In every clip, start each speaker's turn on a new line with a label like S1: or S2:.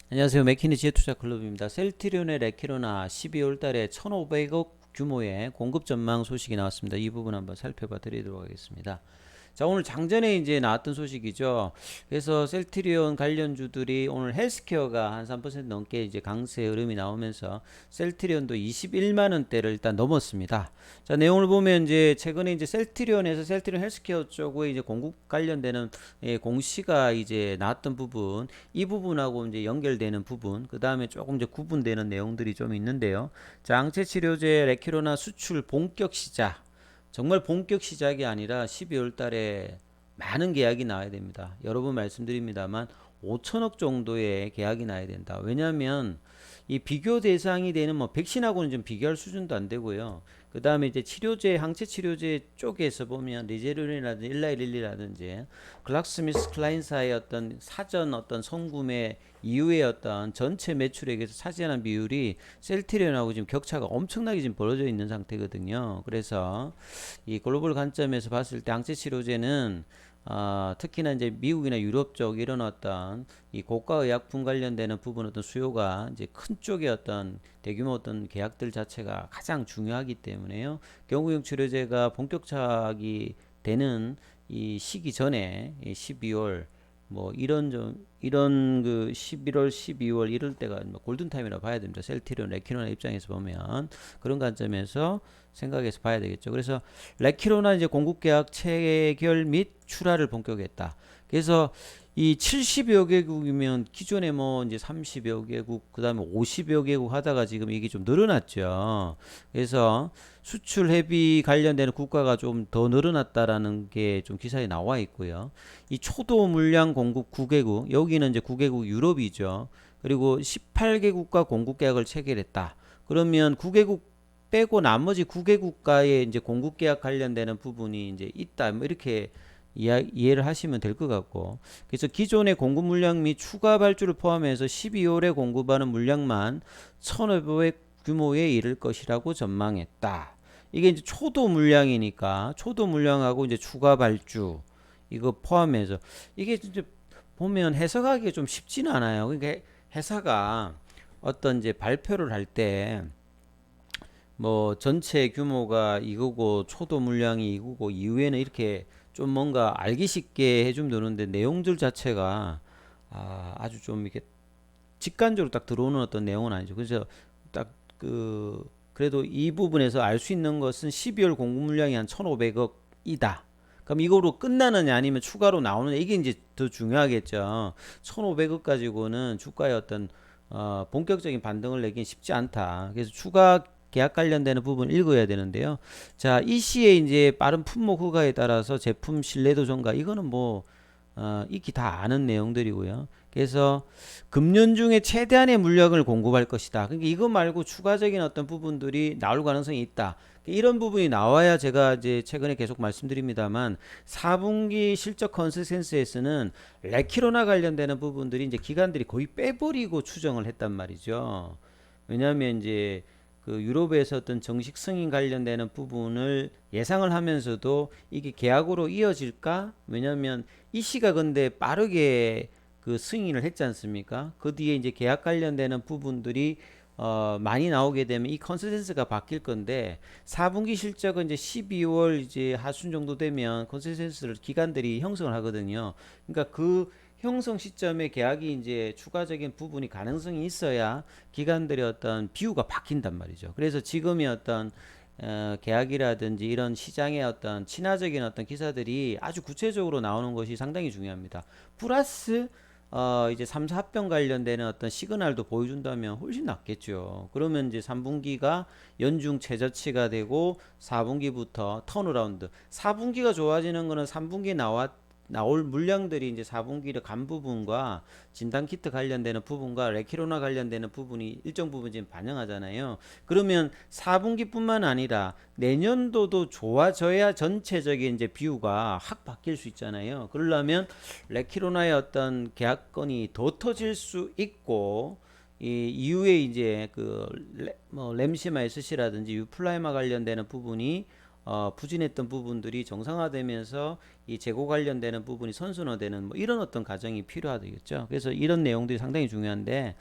S1: 안녕하세요. 맥키니 지혜투자클럽입니다. 셀트리온의 레키로나 12월 달에 1,500억 규모의 공급 전망 소식이 나왔습니다. 이 부분 한번 살펴봐 드리도록 하겠습니다. 자, 오늘 장전에 이제 나왔던 소식이죠. 그래서 셀트리온 관련주들이 오늘 헬스케어가 한 3% 넘게 이제 강세 흐름이 나오면서 셀트리온도 21만 원대를 일단 넘었습니다. 자, 내용을 보면 이제 최근에 이제 셀트리온에서 셀트리온 헬스케어 쪽에 이제 공급 관련되는 공시가 이제 나왔던 부분, 이 부분하고 이제 연결되는 부분, 그 다음에 조금 이제 구분되는 내용들이 좀 있는데요. 자, 항체 치료제 레키로나 수출 본격 시작. 정말 본격 시작이 아니라 12월 달에 많은 계약이 나와야 됩니다. 여러 번 말씀드립니다만 5천억 정도의 계약이 나야 된다. 왜냐하면 이 비교 대상이 되는 뭐 백신하고는 좀 비교할 수준도 안 되고요. 그 다음에 이제 치료제, 항체 치료제 쪽에서 보면 리제론이라든지 일라이릴리라든지 글락스미스 클라인사의 어떤 사전 어떤 선구매 이후의 어떤 전체 매출액에서 차지하는 비율이 셀트리온하고 지금 격차가 엄청나게 지금 벌어져 있는 상태거든요. 그래서 이 글로벌 관점에서 봤을 때 항체 치료제는 특히나 이제 미국이나 유럽 쪽 이런 어떤 이 고가 의약품 관련되는 부분 어떤 수요가 이제 큰 쪽의 어떤 대규모 어떤 계약들 자체가 가장 중요하기 때문에요. 경구용 치료제가 본격화하기 되는 이 시기 전에 12월 뭐 이런 그 11월, 12월 이럴 때가 뭐 골든타임이라고 봐야 됩니다. 셀트리온, 레키노나 입장에서 보면 그런 관점에서 생각해서 봐야 되겠죠. 그래서 레키로나 이제 공급 계약 체결 및 출하를 본격화했다. 그래서 이 70여 개국이면 기존에 뭐 이제 30여 개국, 그다음에 50여 개국 하다가 지금 이게 좀 늘어났죠. 그래서 수출 회비 관련되는 국가가 좀 더 늘어났다라는 게 좀 기사에 나와 있고요. 이 초도 물량 공급 9개국, 여기는 이제 9개국 유럽이죠. 그리고 18개국과 공급 계약을 체결했다. 그러면 9개국 빼고 나머지 9개국과의 이제 공급 계약 관련되는 부분이 이제 있다. 뭐 이렇게 이해를 하시면 될 것 같고. 그래서 기존의 공급 물량 및 추가 발주를 포함해서 12월에 공급하는 물량만 1,500 규모에 이를 것이라고 전망했다. 이게 이제 초도 물량이니까 초도 물량하고 이제 추가 발주 이거 포함해서 이게 이제 보면 해석하기 좀 쉽지는 않아요. 그러니까 회사가 어떤 이제 발표를 할때 뭐 전체 규모가 이거고 초도 물량이 이거고 이후에는 이렇게 좀 뭔가 알기 쉽게 해주면 되는데 내용들 자체가 아주 좀 이렇게 직관적으로 딱 들어오는 어떤 내용은 아니죠. 그래서 딱 그래도 이 부분에서 알 수 있는 것은 12월 공급 물량이 한 1,500억이다. 그럼 이거로 끝나느냐 아니면 추가로 나오느냐 이게 이제 더 중요하겠죠. 1,500억 가지고는 주가의 어떤 본격적인 반등을 내긴 쉽지 않다. 그래서 추가 계약 관련되는 부분 읽어야 되는데요. 자, 이 시에 이제 빠른 품목 허가에 따라서 제품 신뢰도 증가 이거는 뭐 익히 다 아는 내용들이고요. 그래서 금년 중에 최대한의 물량을 공급할 것이다. 그러니까 이거 말고 추가적인 어떤 부분들이 나올 가능성이 있다. 이런 부분이 나와야 제가 이제 최근에 계속 말씀드립니다만 4분기 실적 컨센서스에서는 레키로나 관련되는 부분들이 이제 기관들이 거의 빼버리고 추정을 했단 말이죠. 왜냐하면 이제 그 유럽에서 어떤 정식 승인 관련되는 부분을 예상을 하면서도 이게 계약으로 이어질까? 왜냐하면 이씨가 근데 빠르게 그 승인을 했지 않습니까? 그 뒤에 이제 계약 관련되는 부분들이 많이 나오게 되면 이 컨센서스가 바뀔 건데 4분기 실적은 이제 12월 이제 하순 정도 되면 컨센서스를 기관들이 형성을 하거든요. 그러니까 그 형성 시점에 계약이 이제 추가적인 부분이 가능성이 있어야 기관들의 어떤 비유가 바뀐단 말이죠. 그래서 지금의 어떤 계약이라든지 이런 시장의 어떤 친화적인 어떤 기사들이 아주 구체적으로 나오는 것이 상당히 중요합니다. 플러스 이제 3, 4병 관련되는 어떤 시그널도 보여준다면 훨씬 낫겠죠. 그러면 이제 3분기가 연중 최저치가 되고 4분기부터 턴어라운드. 4분기가 좋아지는 거는 3분기에 나올 물량들이 이제 4분기를 간 부분과 진단키트 관련되는 부분과 레키로나 관련되는 부분이 일정 부분 지금 반영하잖아요. 그러면 4분기뿐만 아니라 내년도도 좋아져야 전체적인 이제 비율가 확 바뀔 수 있잖아요. 그러려면 레키로나의 어떤 계약건이 더 터질 수 있고 이 이후에 이제 그 뭐 램시마 SC라든지 유플라이마 관련되는 부분이 부진했던 부분들이 정상화되면서 이 재고 관련되는 부분이 선순화되는 뭐 이런 어떤 과정이 필요하겠죠. 그래서 이런 내용들이 상당히 중요한데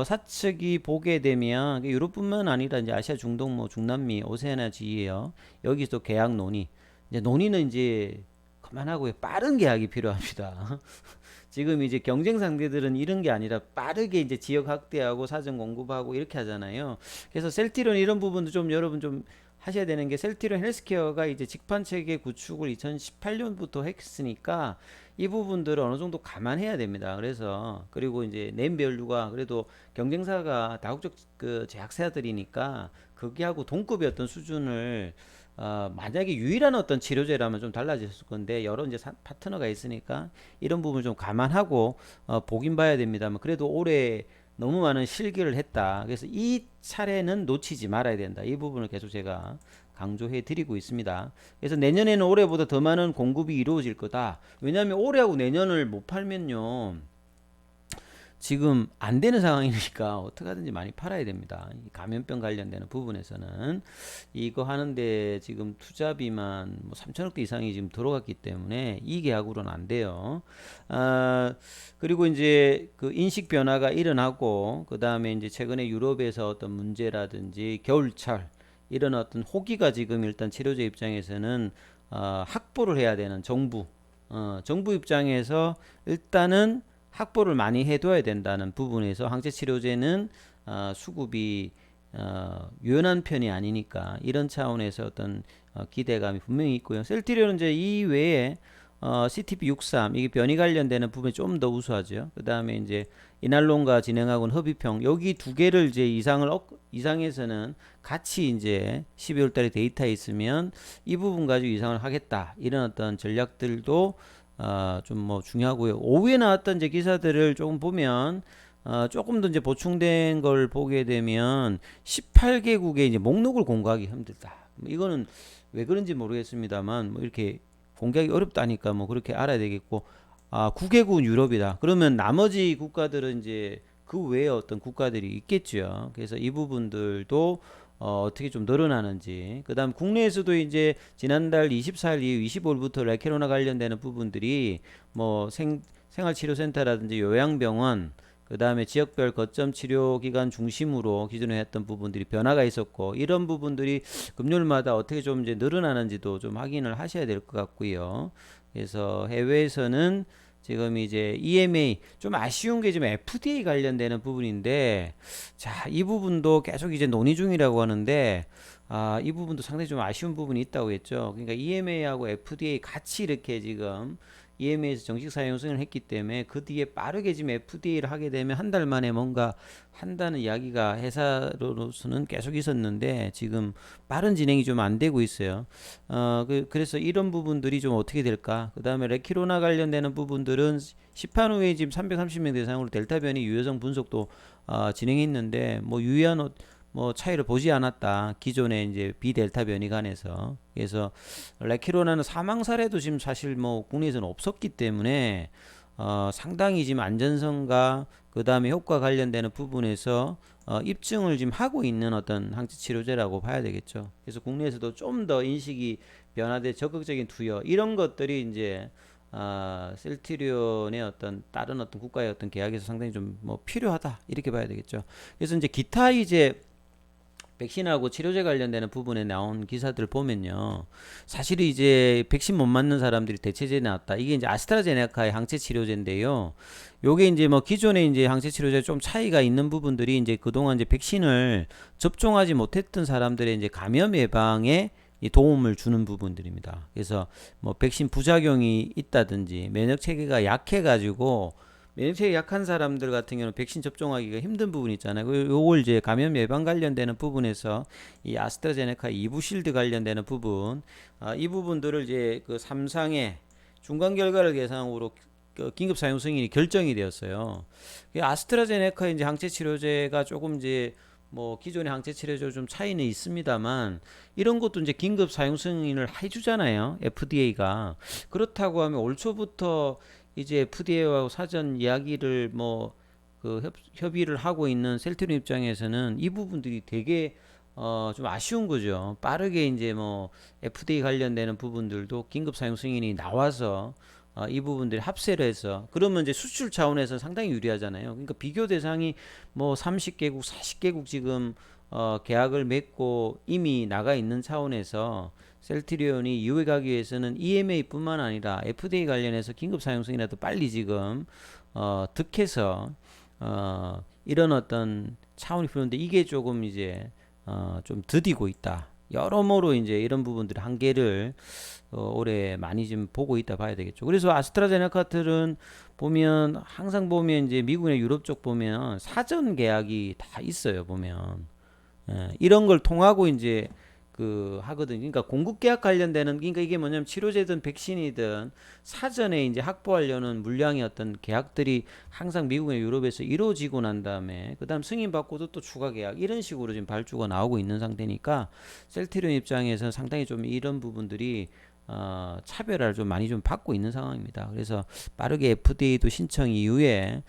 S1: 사측이 보게 되면 유럽뿐만 아니라 이제 아시아, 중동, 뭐 중남미, 오세아니아 지역 여기서 계약 논의 이제 논의는 이제 그만하고 빠른 계약이 필요합니다. 지금 이제 경쟁 상대들은 이런 게 아니라 빠르게 이제 지역 확대하고 사전 공급하고 이렇게 하잖아요. 그래서 셀티론 이런 부분도 좀 여러분 좀 하셔야 되는 게 셀티론 헬스케어가 이제 직판 체계 구축을 2018년부터 했으니까 이 부분들을 어느 정도 감안해야 됩니다. 그래서 그리고 이제 네임밸류가 그래도 경쟁사가 다국적 그 제약사들이니까 거기하고 동급의 어떤 수준을 만약에 유일한 어떤 치료제라면 좀 달라졌을 건데 여러 이제 파트너가 있으니까 이런 부분을 좀 감안하고 보긴 봐야 됩니다만 그래도 올해 너무 많은 실기를 했다. 그래서 이 차례는 놓치지 말아야 된다. 이 부분을 계속 제가 강조해 드리고 있습니다. 그래서 내년에는 올해보다 더 많은 공급이 이루어질 거다. 왜냐하면 올해하고 내년을 못 팔면요. 지금 안 되는 상황이니까 어떻게 하든지 많이 팔아야 됩니다. 감염병 관련되는 부분에서는 이거 하는데 지금 투자비만 뭐 3천억대 이상이 지금 들어갔기 때문에 이 계약으로는 안 돼요. 그리고 이제 그 인식 변화가 일어나고 그 다음에 이제 최근에 유럽에서 어떤 문제라든지 겨울철 이런 어떤 호기가 지금 일단 치료제 입장에서는 확보를 해야 되는 정부 입장에서 일단은 확보를 많이 해둬야 된다는 부분에서 항체 치료제는 수급이 유연한 편이 아니니까 이런 차원에서 어떤 기대감이 분명히 있고요. 셀트리온은 이제 이 외에 CTP63 이게 변이 관련되는 부분이 좀 더 우수하죠. 그 다음에 이제 이날론과 진행하고는 허비평 여기 두 개를 이제 이상에서는 같이 이제 12월 달에 데이터에 있으면 이 부분 가지고 이상을 하겠다 이런 어떤 전략들도 좀 뭐 중요하고요. 오후에 나왔던 이제 기사들을 조금 보면 조금 더 이제 보충된 걸 보게 되면 18개국의 이제 목록을 공개하기 힘들다. 뭐 이거는 왜 그런지 모르겠습니다만 뭐 이렇게 공개하기 어렵다니까 뭐 그렇게 알아야 되겠고 9개국은 유럽이다. 그러면 나머지 국가들은 이제 그 외에 어떤 국가들이 있겠죠. 그래서 이 부분들도 어떻게 좀 늘어나는지. 그 다음 국내에서도 이제 지난달 24일 이후 25일부터 레케로나 관련되는 부분들이 뭐 생활치료센터라든지 요양병원 그 다음에 지역별 거점 치료기관 중심으로 기존에 했던 부분들이 변화가 있었고 이런 부분들이 금요일마다 어떻게 좀 이제 늘어나는지도 좀 확인을 하셔야 될 것 같고요. 그래서 해외에서는 지금 이제 EMA 좀 아쉬운 게 지금 FDA 관련되는 부분인데 자, 이 부분도 계속 이제 논의 중이라고 하는데 이 부분도 상당히 좀 아쉬운 부분이 있다고 했죠. 그러니까 EMA하고 FDA 같이 이렇게 지금 EMA에서 정식 사용 승인을 했기 때문에 그 뒤에 빠르게 지금 FDA를 하게 되면 한 달 만에 뭔가 한다는 이야기가 회사로서는 계속 있었는데 지금 빠른 진행이 좀 안 되고 있어요. 그래서 이런 부분들이 좀 어떻게 될까? 그 다음에 레키로나 관련되는 부분들은 시판 후에 지금 330명 대상으로 델타 변이 유효성 분석도 진행했는데 뭐 유의한 뭐 차이를 보지 않았다. 기존의 이제 비델타 변이 간에서. 그래서 레키로나는 사망 사례도 지금 사실 뭐 국내에서는 없었기 때문에 상당히 지금 안전성과 그 다음에 효과 관련되는 부분에서 입증을 지금 하고 있는 어떤 항체 치료제라고 봐야 되겠죠. 그래서 국내에서도 좀 더 인식이 변화돼 적극적인 투여 이런 것들이 이제 셀트리온의 어떤 다른 어떤 국가의 어떤 계약에서 상당히 좀 뭐 필요하다 이렇게 봐야 되겠죠. 그래서 이제 기타 이제 백신하고 치료제 관련되는 부분에 나온 기사들 보면요. 사실 이제 백신 못 맞는 사람들이 대체제에 나왔다. 이게 이제 아스트라제네카의 항체 치료제인데요. 요게 이제 뭐 기존의 이제 항체 치료제 좀 차이가 있는 부분들이 이제 그동안 이제 백신을 접종하지 못했던 사람들의 이제 감염 예방에 이 도움을 주는 부분들입니다. 그래서 뭐 백신 부작용이 있다든지 면역 체계가 약해 가지고 면역체계 약한 사람들 같은 경우는 백신 접종하기가 힘든 부분이 있잖아요. 요걸 이제 감염 예방 관련되는 부분에서 이 아스트라제네카 이부실드 관련되는 부분, 이 부분들을 이제 그 3상의 중간 결과를 계상으로 긴급 사용 승인이 결정이 되었어요. 아스트라제네카 이제 항체 치료제가 조금 이제 뭐 기존의 항체 치료제 좀 차이는 있습니다만 이런 것도 이제 긴급 사용 승인을 해주잖아요. FDA가 그렇다고 하면 올 초부터 이제 FDA와 사전 이야기를 뭐 그 협의를 하고 있는 셀트리온 입장에서는 이 부분들이 되게 좀 아쉬운 거죠. 빠르게 이제 뭐 FDA 관련되는 부분들도 긴급 사용 승인이 나와서 이 부분들이 합세를 해서 그러면 이제 수출 차원에서 상당히 유리하잖아요. 그러니까 비교 대상이 뭐 30개국, 40개국 지금 계약을 맺고 이미 나가 있는 차원에서 셀트리온이 이후에 가기 위해서는 EMA뿐만 아니라 FDA 관련해서 긴급 사용 승인이라도 빨리 지금 득해서 이런 어떤 차원이 필요한데 이게 조금 이제 좀 더디고 있다. 여러모로 이제 이런 부분들의 한계를 올해 많이 좀 보고 있다 봐야 되겠죠. 그래서 아스트라제네카들은 보면 항상 보면 이제 미국이나 유럽 쪽 보면 사전 계약이 다 있어요. 보면 이런 걸 통하고 이제 그 하거든요. 그러니까 공급 계약 관련되는 그러니까 이게 뭐냐면 치료제든 백신이든 사전에 이제 확보하려는 물량의 어떤 계약들이 항상 미국이나 유럽에서 이루어지고 난 다음에 그다음 승인 받고도 또 추가 계약 이런 식으로 지금 발주가 나오고 있는 상태니까 셀트리온 입장에서는 상당히 좀 이런 부분들이 차별화를 좀 많이 좀 받고 있는 상황입니다. 그래서 빠르게 FDA도 신청 이후에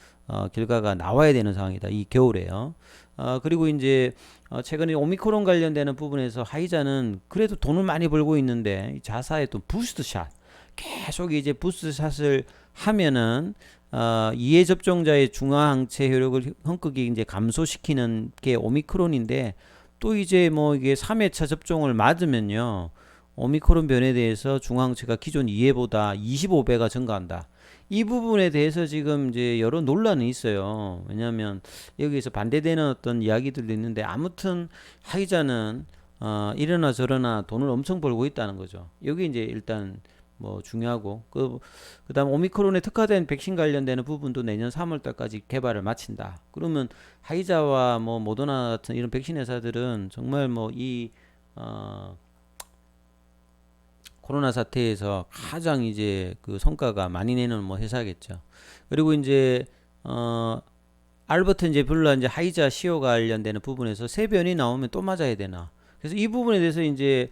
S1: 결과가 나와야 되는 상황이다. 이 겨울에요. 그리고 이제 최근에 오미크론 관련되는 부분에서 화이자는 그래도 돈을 많이 벌고 있는데 자사의 또 부스트샷 계속 이제 부스트샷을 하면은 2회 접종자의 중화항체 효력을 현격히 이제 감소시키는 게 오미크론인데 또 이제 뭐 이게 3회차 접종을 맞으면요. 오미크론 변에 대해서 중화항체가 기존 2회보다 25배가 증가한다. 이 부분에 대해서 지금 이제 여러 논란이 있어요. 왜냐하면 여기에서 반대되는 어떤 이야기들도 있는데 아무튼 화이자는 이러나 저러나 돈을 엄청 벌고 있다는 거죠. 여기 이제 일단 뭐 중요하고 그다음 오미크론에 특화된 백신 관련되는 부분도 내년 3월 달까지 개발을 마친다. 그러면 화이자와 뭐 모더나 같은 이런 백신 회사들은 정말 뭐이 코로나 사태에서 가장 이제 그 성과가 많이 내는 뭐 회사겠죠. 그리고 이제 알버트 이제 블라 이제 하이자 시효 관련되는 부분에서 새 변이 나오면 또 맞아야 되나. 그래서 이 부분에 대해서 이제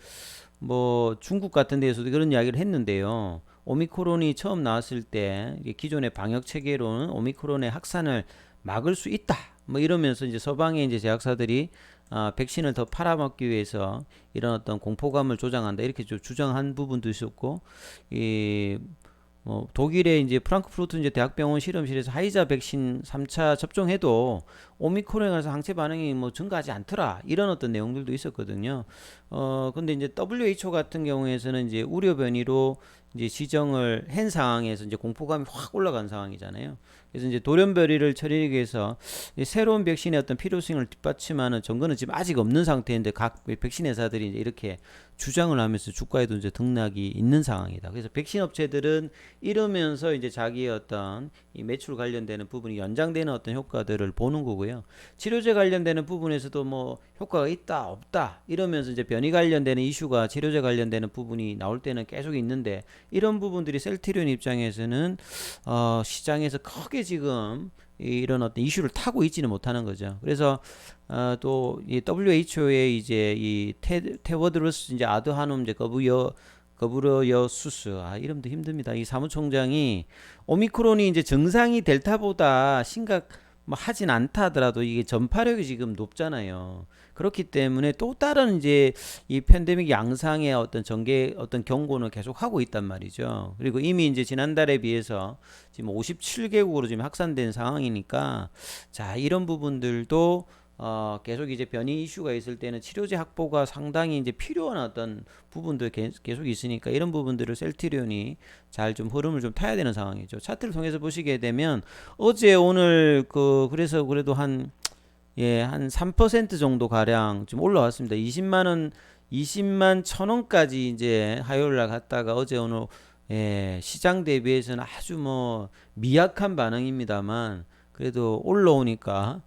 S1: 뭐 중국 같은 데에서도 그런 이야기를 했는데요. 오미크론이 처음 나왔을 때 기존의 방역 체계로는 오미크론의 확산을 막을 수 있다. 뭐 이러면서 이제 서방의 이제 제약사들이 백신을 더 팔아먹기 위해서 이런 어떤 공포감을 조장한다 이렇게 좀 주장한 부분도 있었고 이 독일의 이제 프랑크푸르트 이제 대학병원 실험실에서 화이자 백신 3차 접종해도 오미크론에 관해서 항체 반응이 뭐 증가하지 않더라 이런 어떤 내용들도 있었거든요. 근데 이제 WHO 같은 경우에서는 이제 우려 변이로 이제 지정을 한 상황에서 이제 공포감이 확 올라간 상황이잖아요. 그래서 이제 돌연변이를 처리하기 위해서 새로운 백신의 어떤 필요성을 뒷받침하는 증거는 지금 아직 없는 상태인데 각 백신 회사들이 이제 이렇게 주장을 하면서 주가에도 이제 등락이 있는 상황이다. 그래서 백신 업체들은 이러면서 이제 자기의 어떤 이 매출 관련되는 부분이 연장되는 어떤 효과들을 보는 거고요. 치료제 관련되는 부분에서도 뭐 효과가 있다 없다 이러면서 이제 변이 관련되는 이슈가 치료제 관련되는 부분이 나올 때는 계속 있는데 이런 부분들이 셀트리온 입장에서는 시장에서 크게 지금 이런 어떤 이슈를 타고 있지는 못하는 거죠. 그래서 또 이 WHO의 이제 이 테워드로스 이제 아드하놈 이제 거브러여수스 이름도 힘듭니다. 이 사무총장이 오미크론이 이제 증상이 델타보다 심각 뭐 하진 않다 하더라도 이게 전파력이 지금 높잖아요. 그렇기 때문에 또 다른 이제 이 팬데믹 양상의 어떤 전개 어떤 경고는 계속 하고 있단 말이죠. 그리고 이미 이제 지난달에 비해서 지금 57개국으로 지금 확산된 상황이니까 자 이런 부분들도 계속 이제 변이 이슈가 있을 때는 치료제 확보가 상당히 이제 필요한 어떤 부분도 계속 있으니까 이런 부분들을 셀트리온이 잘 좀 흐름을 좀 타야 되는 상황이죠. 차트를 통해서 보시게 되면 어제 오늘 그래서 그래도 한 3% 정도 가량 좀 올라왔습니다. 20만 1,000원까지 이제 화요일 날 갔다가 어제 오늘 시장 대비해서는 아주 뭐 미약한 반응입니다만 그래도 올라오니까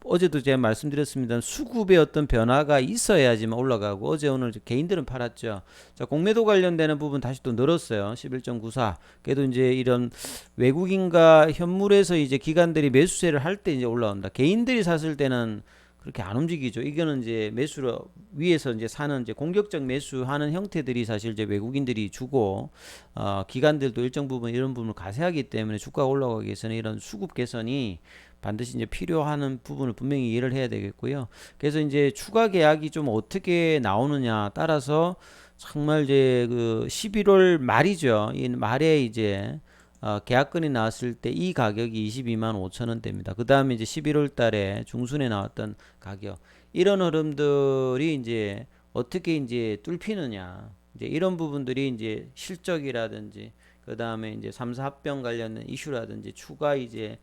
S1: 어제도 제가 말씀드렸습니다. 수급의 어떤 변화가 있어야지만 올라가고 어제 오늘 개인들은 팔았죠. 자, 공매도 관련되는 부분 다시 또 늘었어요. 11.94. 그래도 이제 이런 외국인과 현물에서 이제 기관들이 매수세를 할 때 이제 올라온다. 개인들이 샀을 때는 그렇게 안 움직이죠. 이거는 이제 매수를 위에서 이제 사는 이제 공격적 매수하는 형태들이 사실 이제 외국인들이 주고 기관들도 일정 부분 이런 부분을 가세하기 때문에 주가가 올라가기 위해서는 이런 수급 개선이 반드시 이제 필요한 부분을 분명히 이해를 해야 되겠고요. 그래서 이제 추가 계약이 좀 어떻게 나오느냐 따라서 정말 이제 그 11월 말이죠. 이 말에 이제 계약건이 나왔을 때 이 가격이 22만 5천 원대입니다. 그 다음에 이제 11월 달에 중순에 나왔던 가격. 이런 흐름들이 이제 어떻게 이제 뚫히느냐. 이제 이런 부분들이 이제 실적이라든지 그 다음에 이제 3사 합병 관련된 이슈라든지 추가 이제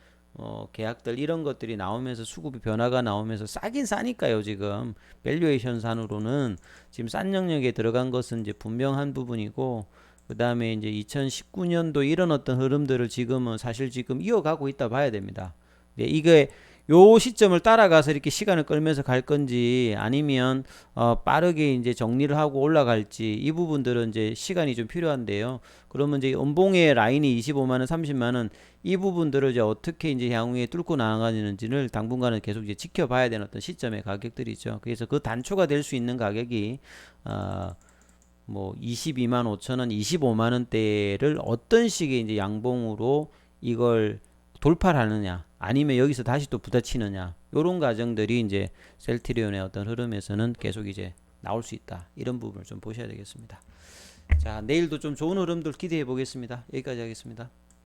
S1: 계약들 이런 것들이 나오면서 수급이 변화가 나오면서 싸긴 싸니까요. 지금 밸류에이션 산으로는 지금 싼 영역에 들어간 것은 이제 분명한 부분이고 그 다음에 이제 2019년도 이런 어떤 흐름들을 지금은 사실 지금 이어가고 있다 봐야 됩니다. 네, 이게 요 시점을 따라가서 이렇게 시간을 끌면서 갈 건지 아니면 빠르게 이제 정리를 하고 올라갈지 이 부분들은 이제 시간이 좀 필요한데요. 그러면 이제 연봉의 라인이 25만 원, 30만 원 이 부분들을 이제 어떻게 이제 향후에 뚫고 나아가는지를 당분간은 계속 이제 지켜봐야 되는 어떤 시점의 가격들이죠. 그래서 그 단초가 될 수 있는 가격이 뭐 22만 5천 원, 25만 원대를 어떤 식의 이제 양봉으로 이걸 돌파를 하느냐, 아니면 여기서 다시 또 부딪히느냐, 요런 과정들이 이제 셀트리온의 어떤 흐름에서는 계속 이제 나올 수 있다. 이런 부분을 좀 보셔야 되겠습니다. 자, 내일도 좀 좋은 흐름들 기대해 보겠습니다. 여기까지 하겠습니다.